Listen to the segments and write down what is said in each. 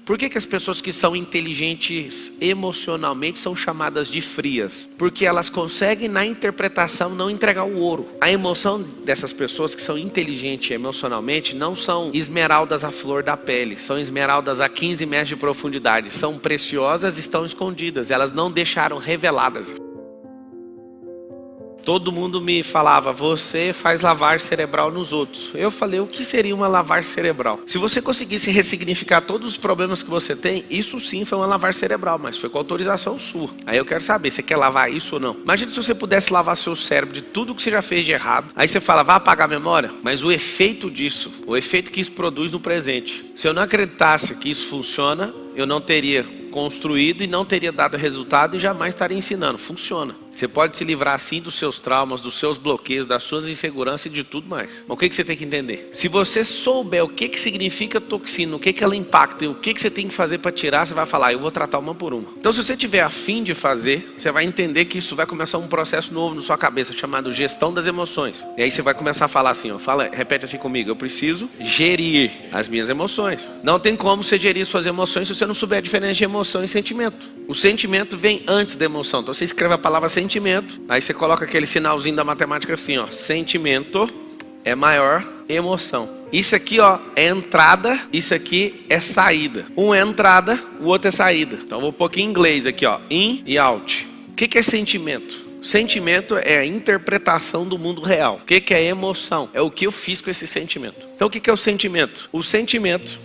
Por que as pessoas que são inteligentes emocionalmente são chamadas de frias? Porque elas conseguem na interpretação não entregar o ouro. A emoção dessas pessoas que são inteligentes emocionalmente não são esmeraldas à flor da pele, são esmeraldas a 15 metros de profundidade, são preciosas, estão escondidas, elas não deixaram reveladas. Todo mundo me falava, você faz lavagem cerebral nos outros. Eu falei, o que seria uma lavagem cerebral? Se você conseguisse ressignificar todos os problemas que você tem, isso sim foi uma lavagem cerebral, mas foi com autorização sua. Aí eu quero saber, você quer lavar isso ou não? Imagina se você pudesse lavar seu cérebro de tudo que você já fez de errado. Aí você fala, vai apagar a memória? Mas o efeito disso, o efeito que isso produz no presente. Se eu não acreditasse que isso funciona, eu não teria construído e não teria dado resultado e jamais estaria ensinando. Funciona. Você pode se livrar sim dos seus traumas, dos seus bloqueios, das suas inseguranças e de tudo mais. Mas o que você tem que entender? Se você souber o que significa toxina, o que ela impacta e o que você tem que fazer para tirar, você vai falar, eu vou tratar uma por uma. Então se você tiver a fim de fazer, você vai entender que isso vai começar um processo novo na sua cabeça, chamado gestão das emoções. E aí você vai começar a falar assim, ó, repete assim comigo, eu preciso gerir as minhas emoções. Não tem como você gerir suas emoções se você não souber a diferença de emoção e sentimento. O sentimento vem antes da emoção. Então você escreve a palavra sentimento, aí você coloca aquele sinalzinho da matemática assim, ó, sentimento é maior emoção. Isso aqui, ó, é entrada, isso aqui é saída. Um é entrada, o outro é saída. Então eu vou pôr aqui em inglês aqui, ó, in e out. O que é sentimento? Sentimento é a interpretação do mundo real. O que é emoção? É o que eu fiz com esse sentimento. Então o que é o sentimento? O sentimento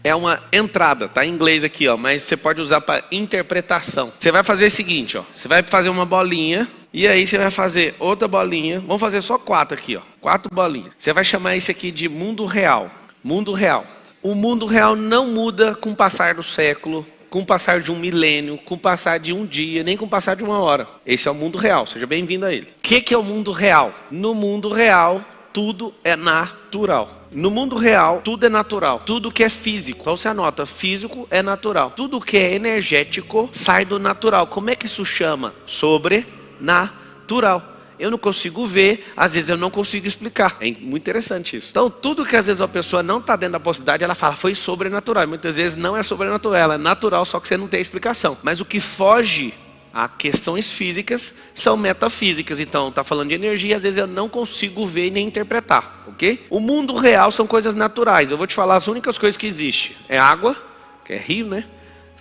é uma entrada, tá em inglês aqui, ó, mas você pode usar para interpretação. Você vai fazer o seguinte, ó, você vai fazer uma bolinha e aí você vai fazer outra bolinha. Vamos fazer só 4 aqui, ó, 4 bolinhas. Você vai chamar isso aqui de mundo real. Mundo real. O mundo real não muda com o passar do século, com o passar de um milênio, com o passar de um dia, nem com o passar de uma hora. Esse é o mundo real. Seja bem-vindo a ele. O que é o mundo real? No mundo real, tudo é natural. No mundo real, tudo é natural. Tudo que é físico, então você anota, físico é natural. Tudo que é energético sai do natural. Como é que isso chama? Sobrenatural. Eu não consigo ver, às vezes eu não consigo explicar. É muito interessante isso. Então, tudo que às vezes a pessoa não está dentro da possibilidade, ela fala, foi sobrenatural. E muitas vezes não é sobrenatural, ela é natural, só que você não tem explicação. Mas o que foge a questões físicas são metafísicas. Então, está falando de energia, às vezes eu não consigo ver nem interpretar, ok? O mundo real são coisas naturais. Eu vou te falar as únicas coisas que existem. É água, que é rio, né?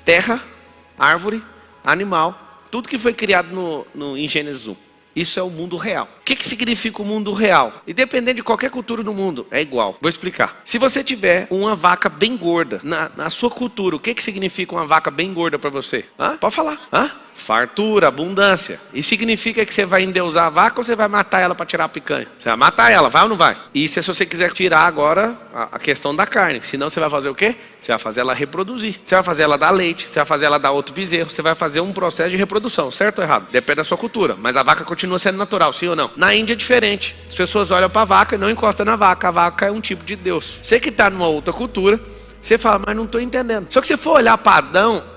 Terra, árvore, animal. Tudo que foi criado em Gênesis 1. Isso é o mundo real. O que significa o mundo real? Independente de qualquer cultura do mundo, é igual. Vou explicar. Se você tiver uma vaca bem gorda na sua cultura, o que significa uma vaca bem gorda para você? Pode falar. Fartura, abundância. E significa que você vai endeusar a vaca ou você vai matar ela para tirar a picanha? Você vai matar ela, vai ou não vai? Isso é se você quiser tirar agora a questão da carne. Senão você vai fazer o quê? Você vai fazer ela reproduzir. Você vai fazer ela dar leite, você vai fazer ela dar outro bezerro, você vai fazer um processo de reprodução, certo ou errado? Depende da sua cultura. Mas a vaca continua sendo natural, sim ou não? Na Índia é diferente. As pessoas olham para a vaca e não encostam na vaca. A vaca é um tipo de Deus. Você que está numa outra cultura, você fala, mas não estou entendendo. Só que se for olhar para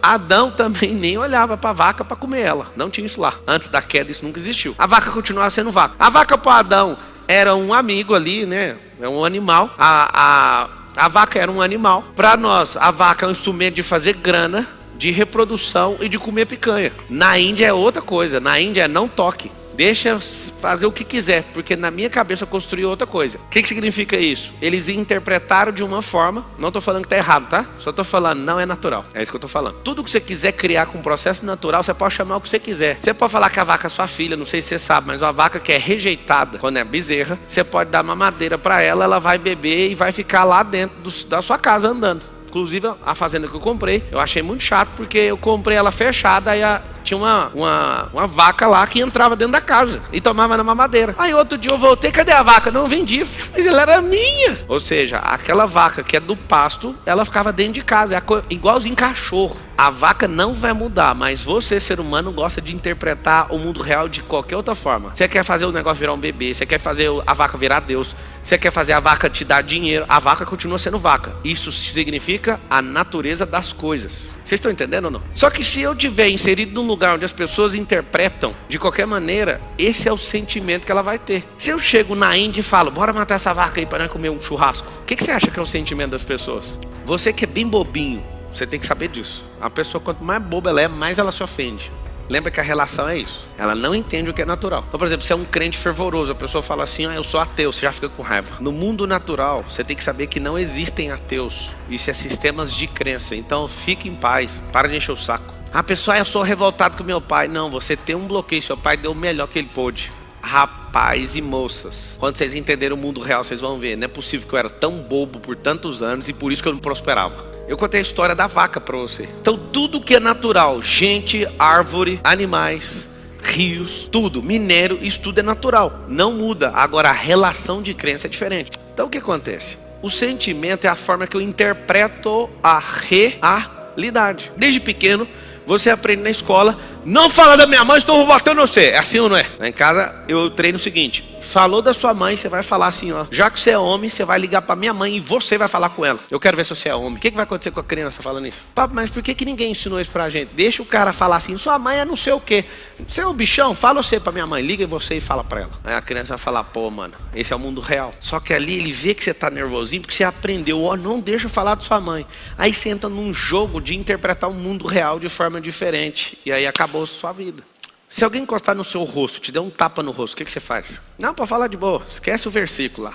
Adão também nem olhava para a vaca para comer ela. Não tinha isso lá. Antes da queda isso nunca existiu. A vaca continuava sendo vaca. A vaca para Adão era um amigo ali, né? É um animal. A vaca era um animal. Para nós, a vaca é um instrumento de fazer grana, de reprodução e de comer picanha. Na Índia é outra coisa. Na Índia é não toque. Deixa fazer o que quiser, porque na minha cabeça eu construí outra coisa. O que significa isso? Eles interpretaram de uma forma, não estou falando que está errado, tá? Só estou falando, não é natural. É isso que eu estou falando. Tudo que você quiser criar com um processo natural, você pode chamar o que você quiser. Você pode falar que a vaca é sua filha, não sei se você sabe, mas uma vaca que é rejeitada, quando é bezerra, você pode dar mamadeira para ela, ela vai beber e vai ficar lá dentro da sua casa andando. Inclusive, a fazenda que eu comprei, eu achei muito chato, porque eu comprei ela fechada, aí tinha uma vaca lá que entrava dentro da casa e tomava na mamadeira. Aí outro dia eu voltei, cadê a vaca? Não, vendi, mas ela era minha. Ou seja, aquela vaca que é do pasto, ela ficava dentro de casa, igualzinho cachorro. A vaca não vai mudar, mas você, ser humano, gosta de interpretar o mundo real de qualquer outra forma. Você quer fazer o negócio virar um bebê, você quer fazer a vaca virar Deus, você quer fazer a vaca te dar dinheiro, a vaca continua sendo vaca. Isso significa a natureza das coisas. Vocês estão entendendo ou não? Só que se eu tiver inserido num lugar onde as pessoas interpretam de qualquer maneira, esse é o sentimento que ela vai ter. Se eu chego na Índia e falo, bora matar essa vaca aí para nós comer um churrasco, o que você acha que é o sentimento das pessoas? Você que é bem bobinho, Você tem que saber disso. A pessoa, quanto mais boba ela é, mais ela se ofende. Lembra que a relação é isso. Ela não entende o que é natural. Então, por exemplo, você é um crente fervoroso, a pessoa fala assim, eu sou ateu, você já fica com raiva. No mundo natural, você tem que saber que não existem ateus. Isso é sistemas de crença. Então, fique em paz, para de encher o saco. A pessoa, eu sou revoltado com meu pai. Não, você tem um bloqueio, seu pai deu o melhor que ele pôde. Rapaz e moças, quando vocês entenderem o mundo real, vocês vão ver, não é possível que eu era tão bobo por tantos anos e por isso que eu não prosperava. Eu contei a história da vaca pra você. Então tudo que é natural, gente, árvore, animais, rios, tudo, minério, isso tudo é natural, não muda. Agora a relação de crença é diferente. Então o que acontece? O sentimento é a forma que eu interpreto a realidade. Desde pequeno, você aprende na escola, não fala da minha mãe, estou batendo você. É assim ou não é? Lá em casa eu treino o seguinte, falou da sua mãe, você vai falar assim, ó, já que você é homem, você vai ligar pra minha mãe e você vai falar com ela. Eu quero ver se você é homem. O que vai acontecer com a criança falando isso? Papo, mas por que ninguém ensinou isso pra gente? Deixa o cara falar assim, sua mãe é não sei o quê. Você é um bichão? Fala você pra minha mãe, liga em você e fala pra ela. Aí a criança vai falar, pô mano, esse é o mundo real. Só que ali ele vê que você tá nervosinho porque você aprendeu, ó, não deixa eu falar da sua mãe. Aí você entra num jogo de interpretar o mundo real de forma diferente. E aí acabou a sua vida. Se alguém encostar no seu rosto, te der um tapa no rosto, o que você faz? Não, para falar de boa, esquece o versículo lá.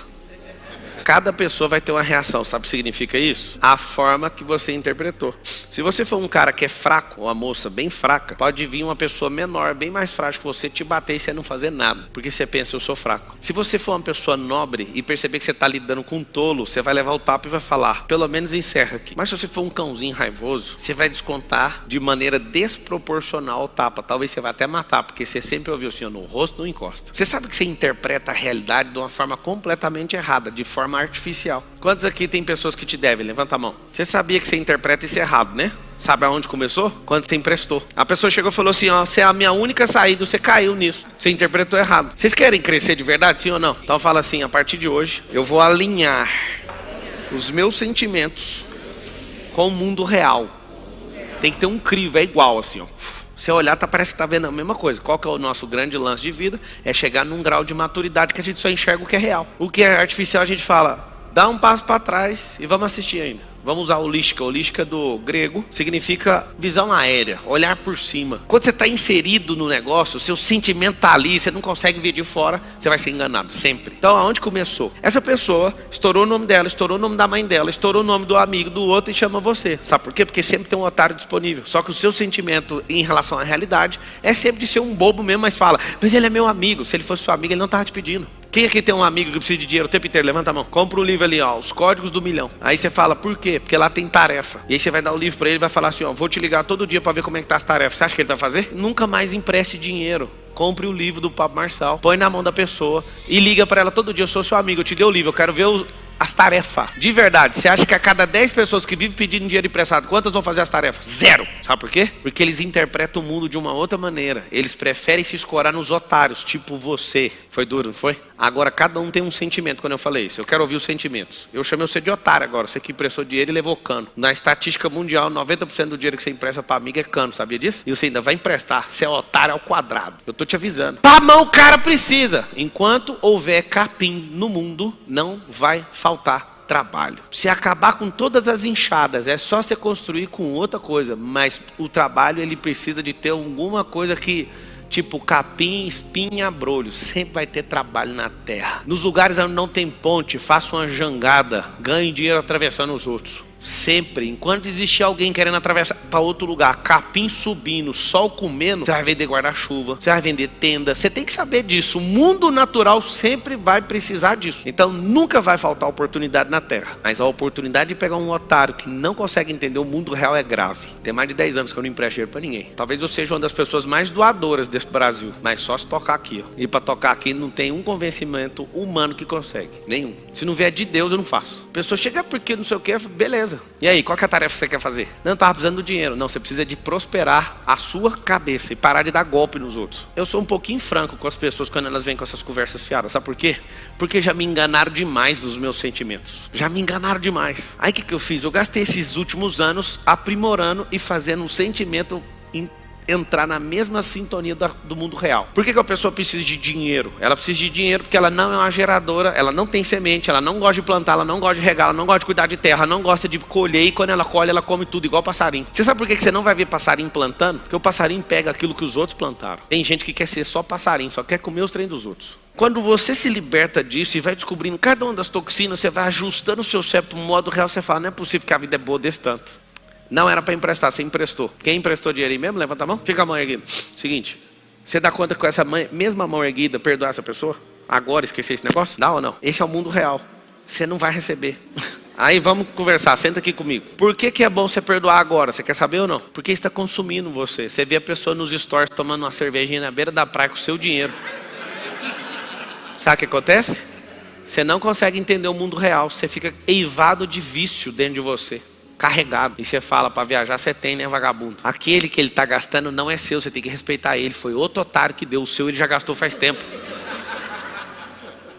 Cada pessoa vai ter uma reação, sabe o que significa isso? A forma que você interpretou. Se você for um cara que é fraco, ou uma moça bem fraca, pode vir uma pessoa menor, bem mais frágil que você, te bater e você não fazer nada, porque você pensa, eu sou fraco. Se você for uma pessoa nobre e perceber que você está lidando com um tolo, você vai levar o tapa e vai falar, pelo menos encerra aqui. Mas se você for um cãozinho raivoso, você vai descontar de maneira desproporcional o tapa. Talvez você vai até matar, porque você sempre ouviu assim, no rosto não encosta. Você sabe que você interpreta a realidade de uma forma completamente errada, de forma artificial. Quantos aqui tem pessoas que te devem? Levanta a mão. Você sabia que você interpreta isso errado, né? Sabe aonde começou? Quando você emprestou. A pessoa chegou e falou assim, ó, você é a minha única saída, você caiu nisso. Você interpretou errado. Vocês querem crescer de verdade, sim ou não? Então fala assim, a partir de hoje, eu vou alinhar os meus sentimentos com o mundo real. Tem que ter um crivo, é igual assim, ó. Você olhar, parece que está vendo a mesma coisa. Qual que é o nosso grande lance de vida? É chegar num grau de maturidade que a gente só enxerga o que é real. O que é artificial a gente fala, dá um passo para trás e vamos assistir ainda. Vamos usar holística. Holística do grego significa visão aérea, olhar por cima. Quando você está inserido no negócio, o seu sentimento está ali, você não consegue ver de fora, você vai ser enganado, sempre. Então, aonde começou? Essa pessoa estourou o nome dela, estourou o nome da mãe dela, estourou o nome do amigo do outro e chama você. Sabe por quê? Porque sempre tem um otário disponível. Só que o seu sentimento em relação à realidade é sempre de ser um bobo mesmo, mas fala, mas ele é meu amigo. Se ele fosse seu amigo, ele não estava te pedindo. Quem aqui tem um amigo que precisa de dinheiro o tempo inteiro? Levanta a mão. Compra o livro ali, ó, Os Códigos do Milhão. Aí você fala, por quê? Porque lá tem tarefa. E aí você vai dar o livro pra ele e vai falar assim, ó, vou te ligar todo dia pra ver como é que tá as tarefas. Você acha que ele vai fazer? Nunca mais empreste dinheiro. Compre o livro do Pablo Marçal, põe na mão da pessoa e liga pra ela todo dia, eu sou seu amigo, eu te dei o livro, eu quero ver as tarefas. De verdade, você acha que a cada 10 pessoas que vivem pedindo dinheiro emprestado, quantas vão fazer as tarefas? 0. Sabe por quê? Porque eles interpretam o mundo de uma outra maneira. Eles preferem se escorar nos otários, tipo você. Foi duro, não foi? Agora cada um tem um sentimento quando eu falei isso. Eu quero ouvir os sentimentos. Eu chamei você de otário agora. Você que emprestou dinheiro e levou cano. Na estatística mundial, 90% do dinheiro que você empresta pra amigo é cano, sabia disso? E você ainda vai emprestar. Você é otário ao quadrado. Eu tô te avisando. Pra mão o cara precisa. Enquanto houver capim no mundo, não vai faltar trabalho. Se acabar com todas as enxadas, é só você construir com outra coisa. Mas o trabalho, ele precisa de ter alguma coisa que... tipo capim, espinha, abrolho. Sempre vai ter trabalho na terra. Nos lugares onde não tem ponte, faça uma jangada. Ganhe dinheiro atravessando os outros. Sempre, enquanto existir alguém querendo atravessar para outro lugar, capim subindo, sol comendo, você vai vender guarda-chuva, você vai vender tenda. Você tem que saber disso. O mundo natural sempre vai precisar disso. Então nunca vai faltar oportunidade na terra. Mas a oportunidade de pegar um otário que não consegue entender o mundo real é grave. Tem mais de 10 anos que eu não empresto dinheiro para ninguém. Talvez eu seja uma das pessoas mais doadoras desse Brasil, mas só se tocar aqui, ó. E para tocar aqui não tem um convencimento humano que consegue. Nenhum. Se não vier de Deus, eu não faço. A pessoa chega porque não sei o que, beleza. E aí, qual que é a tarefa que você quer fazer? Não, estava precisando do dinheiro. Não, você precisa de prosperar a sua cabeça e parar de dar golpe nos outros. Eu sou um pouquinho franco com as pessoas quando elas vêm com essas conversas fiadas. Sabe por quê? Porque já me enganaram demais nos meus sentimentos. Já me enganaram demais. Aí o que eu fiz? Eu gastei esses últimos anos aprimorando e fazendo um sentimento entrar na mesma sintonia do mundo real. Por que a pessoa precisa de dinheiro? Ela precisa de dinheiro porque ela não é uma geradora, ela não tem semente, ela não gosta de plantar, ela não gosta de regar, ela não gosta de cuidar de terra, ela não gosta de colher, e quando ela colhe, ela come tudo, igual passarinho. Você sabe por que você não vai ver passarinho plantando? Porque o passarinho pega aquilo que os outros plantaram. Tem gente que quer ser só passarinho, só quer comer os trem dos outros. Quando você se liberta disso e vai descobrindo cada uma das toxinas, você vai ajustando o seu cérebro para o modo real, você fala, não é possível que a vida é boa desse tanto. Não era para emprestar, você emprestou. Quem emprestou dinheiro aí mesmo? Levanta a mão. Fica a mão erguida. Seguinte, você dá conta que com essa mesma mão erguida, perdoar essa pessoa? Agora esquecer esse negócio? Dá ou não? Esse é o mundo real. Você não vai receber. Aí vamos conversar, senta aqui comigo. Por que é bom você perdoar agora? Você quer saber ou não? Porque está consumindo você. Você vê a pessoa nos stories tomando uma cervejinha na beira da praia com o seu dinheiro. Sabe o que acontece? Você não consegue entender o mundo real. Você fica eivado de vício dentro de você. Carregado. E você fala, para viajar você tem, né, vagabundo? Aquele que ele está gastando não é seu, você tem que respeitar ele. Foi outro otário que deu o seu, ele já gastou faz tempo.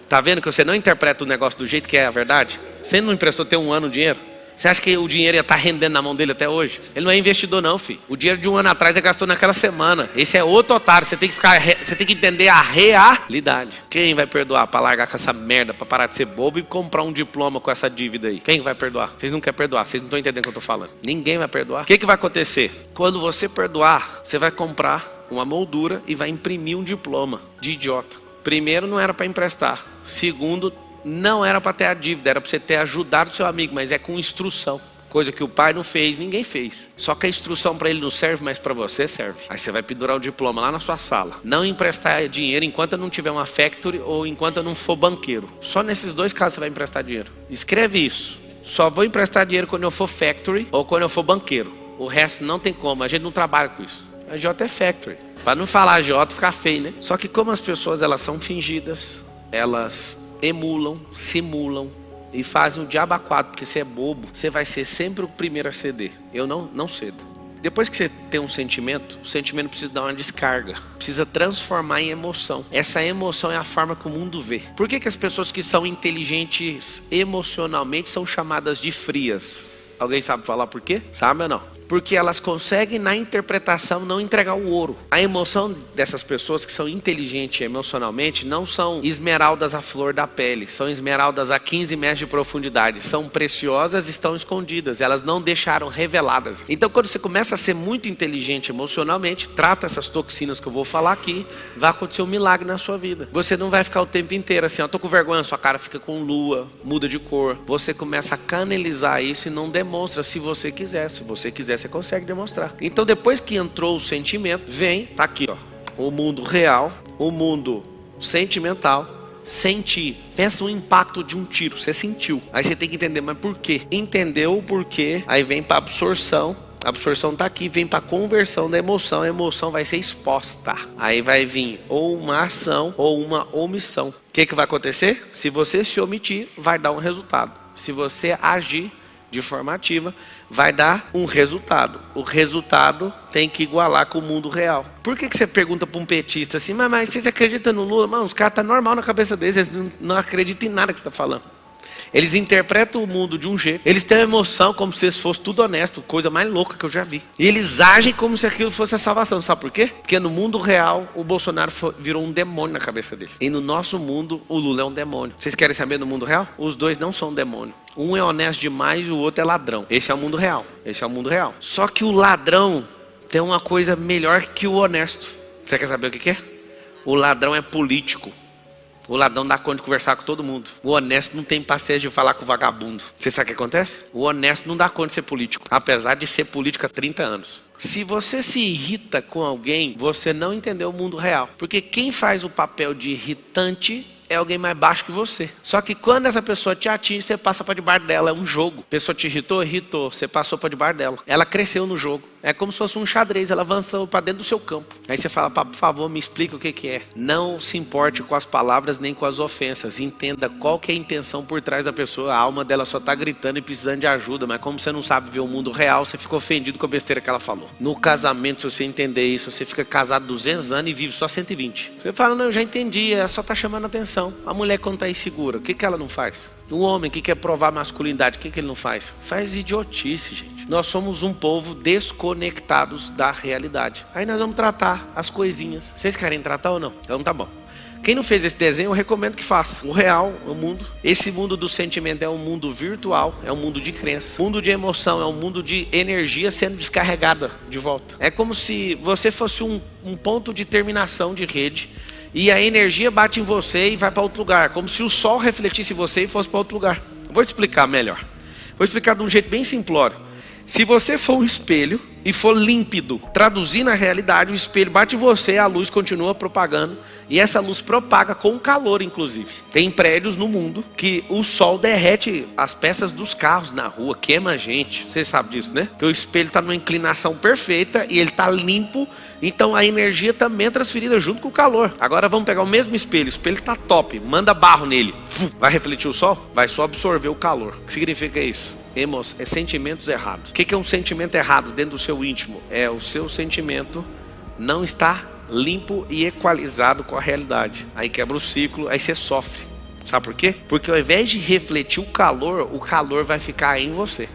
Tá vendo que você não interpreta o negócio do jeito que é a verdade? Você não emprestou ter um ano o dinheiro? Você acha que o dinheiro ia estar rendendo na mão dele até hoje? Ele não é investidor não, filho. O dinheiro de um ano atrás ele gastou naquela semana. Esse é outro otário. Você tem que entender a realidade. Quem vai perdoar para largar com essa merda, para parar de ser bobo e comprar um diploma com essa dívida aí? Quem vai perdoar? Vocês não querem perdoar. Vocês não estão entendendo o que eu estou falando. Ninguém vai perdoar. O que vai acontecer? Quando você perdoar, você vai comprar uma moldura e vai imprimir um diploma de idiota. Primeiro, não era para emprestar. Segundo, não era para ter a dívida, era para você ter ajudado o seu amigo, mas é com instrução. Coisa que o pai não fez, ninguém fez. Só que a instrução para ele não serve, mas para você serve. Aí você vai pendurar o diploma lá na sua sala. Não emprestar dinheiro enquanto eu não tiver uma factory ou enquanto eu não for banqueiro. Só nesses dois casos você vai emprestar dinheiro. Escreve isso. Só vou emprestar dinheiro quando eu for factory ou quando eu for banqueiro. O resto não tem como, a gente não trabalha com isso. A J é factory. Para não falar J, ficar feio, né? Só que como as pessoas elas são fingidas, elas emulam, simulam e fazem o diabo a quatro, porque você é bobo, você vai ser sempre o primeiro a ceder. Eu não cedo. Depois que você tem um sentimento, o sentimento precisa dar uma descarga, precisa transformar em emoção. Essa emoção é a forma que o mundo vê. Por que as pessoas que são inteligentes emocionalmente são chamadas de frias? Alguém sabe falar por quê? Sabe ou não? Porque elas conseguem na interpretação não entregar o ouro. A emoção dessas pessoas que são inteligentes emocionalmente não são esmeraldas à flor da pele. São esmeraldas a 15 metros de profundidade. São preciosas e estão escondidas. Elas não deixaram reveladas. Então quando você começa a ser muito inteligente emocionalmente, trata essas toxinas que eu vou falar aqui, vai acontecer um milagre na sua vida. Você não vai ficar o tempo inteiro assim, ó, tô com vergonha, sua cara fica com lua, muda de cor. Você começa a canalizar isso e não demonstra se você quiser. Se você quiser, você consegue demonstrar. Então depois que entrou o sentimento, vem, tá aqui ó, o mundo real, o mundo sentimental, sentir. Pensa no impacto de um tiro, você sentiu. Aí você tem que entender, mas por quê? Entendeu o porquê, aí vem para absorção. A absorção tá aqui, vem para conversão da emoção. A emoção vai ser exposta. Aí vai vir ou uma ação ou uma omissão. O que vai acontecer? Se você se omitir, vai dar um resultado. Se você agir de forma ativa, vai dar um resultado. O resultado tem que igualar com o mundo real. Por que você pergunta para um petista assim, mas vocês acreditam no Lula? Mano, os caras estão normal na cabeça deles, eles não acreditam em nada que você está falando. Eles interpretam o mundo de um jeito. Eles têm uma emoção como se fosse tudo honesto. Coisa mais louca que eu já vi. E eles agem como se aquilo fosse a salvação. Sabe por quê? Porque no mundo real, o Bolsonaro virou um demônio na cabeça deles. E no nosso mundo, o Lula é um demônio. Vocês querem saber do mundo real? Os dois não são um demônio. Um é honesto demais e o outro é ladrão. Esse é o mundo real. Esse é o mundo real. Só que o ladrão tem uma coisa melhor que o honesto. Você quer saber o que é? O ladrão é político. O ladrão dá conta de conversar com todo mundo. O honesto não tem paciência de falar com o vagabundo. Você sabe o que acontece? O honesto não dá conta de ser político. Apesar de ser político há 30 anos. Se você se irrita com alguém, você não entendeu o mundo real. Porque quem faz o papel de irritante é alguém mais baixo que você. Só que quando essa pessoa te atinge, você passa para debaixo dela. É um jogo. A pessoa te irritou? Irritou. Você passou para debaixo dela. Ela cresceu no jogo. É como se fosse um xadrez. Ela avançou para dentro do seu campo. Aí você fala, por favor, me explica o que é. Não se importe com as palavras nem com as ofensas. Entenda qual que é a intenção por trás da pessoa. A alma dela só está gritando e precisando de ajuda. Mas como você não sabe ver o mundo real, você fica ofendido com a besteira que ela falou. No casamento, se você entender isso, você fica casado 200 anos e vive só 120. Você fala, não, eu já entendi. Ela só está chamando a atenção. proteção. A mulher quando está insegura, o que ela não faz? O homem que quer provar masculinidade, o que ele não faz? Faz idiotice, gente. Nós somos um povo desconectados da realidade. Aí nós vamos tratar as coisinhas. Vocês querem tratar ou não? Então tá bom. Quem não fez esse desenho, eu recomendo que faça. O real, o mundo. Esse mundo do sentimento é um mundo virtual, é um mundo de crença. O mundo de emoção é um mundo de energia sendo descarregada de volta. É como se você fosse um ponto de terminação de rede e a energia bate em você e vai para outro lugar. Como se o sol refletisse em você e fosse para outro lugar. Vou explicar melhor. Vou explicar de um jeito bem simplório. Se você for um espelho e for límpido, traduzir na realidade, o espelho bate em você, a luz continua propagando, e essa luz propaga com calor, inclusive. Tem prédios no mundo que o sol derrete as peças dos carros na rua, queima a gente. Você sabe disso, né? Que o espelho está numa inclinação perfeita e ele está limpo, então a energia também é transferida junto com o calor. Agora vamos pegar o mesmo espelho está top, manda barro nele. Vai refletir o sol? Vai só absorver o calor. O que significa isso? Sentimentos errados. O que é um sentimento errado dentro do seu íntimo? É o seu sentimento não está limpo e equalizado com a realidade. Aí quebra o ciclo, aí você sofre. Sabe por quê? Porque ao invés de refletir o calor vai ficar em você.